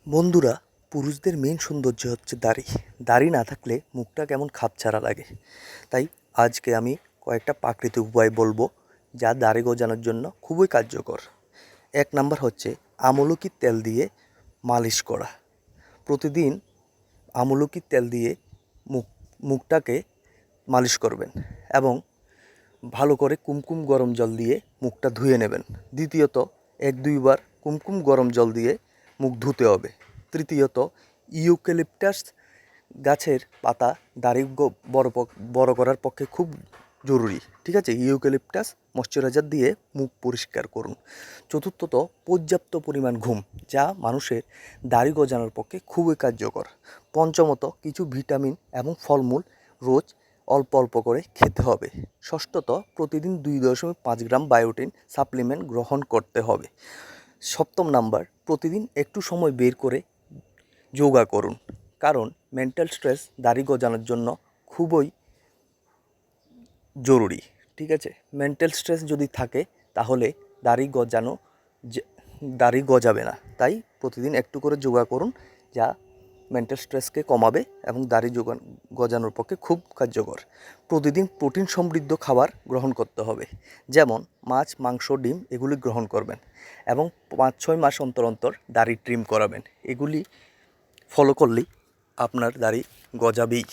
বন্ধুরা, পুরুষদের মেন সৌন্দর্য হচ্ছে দাড়ি। দাড়ি না থাকলে মুখটা কেমন খাপছাড়া লাগে। তাই আজকে আমি কয়েকটা প্রাকৃতিক উপায় বলবো যা দাড়ি গজানোর জন্য খুবই কার্যকর। এক নাম্বার হচ্ছে আমলকির তেল দিয়ে মালিশ করা। প্রতিদিন আমলকির তেল দিয়ে মুখটাকে মালিশ করবেন এবং ভালো করে কুমকুম গরম জল দিয়ে মুখটা ধুয়ে নেবেন। দ্বিতীয়ত 1-2 বার কুমকুম গরম জল দিয়ে মুখ ধুতে হবে। তৃতীয়ত ইউক্যালিপটাস গাছের পাতা দাড়ি বড় করার পক্ষে খুব জরুরি, ঠিক আছে? ইউক্যালিপটাস ময়শ্চারাইজার দিয়ে মুখ পরিষ্কার করুন। চতুর্থত পর্যাপ্ত পরিমাণ ঘুম, যা মানুষের দাড়ি গজানোর পক্ষে খুবই কার্যকর। পঞ্চমত কিছু ভিটামিন এবং ফলমূল রোজ অল্প অল্প করে খেতে হবে। ষষ্ঠত প্রতিদিন 2.5 গ্রাম বায়োটিন সাপ্লিমেন্ট গ্রহণ করতে হবে। সপ্তম নাম্বার, প্রতিদিন একটু সময় বের করে যোগা করুন, কারণ মেন্টাল স্ট্রেস দাড়ি গজানোর জন্য খুবই জরুরি, ঠিক আছে? মেন্টাল স্ট্রেস যদি থাকে তাহলে দাড়ি গজাবে না। তাই প্রতিদিন একটু করে যোগা করুন, যা মেন্টাল স্ট্রেসকে কমাবে এবং দাড়ি গজানোর পক্ষে খুব কার্যকর। প্রতিদিন প্রোটিন সমৃদ্ধ খাবার গ্রহণ করতে হবে, যেমন মাছ, মাংস, ডিম এগুলি গ্রহণ করবেন এবং 5-6 মাস অন্তর অন্তর দাড়ি ট্রিম করাবেন। এগুলি ফলো করলেই আপনার দাড়ি গজাবেই।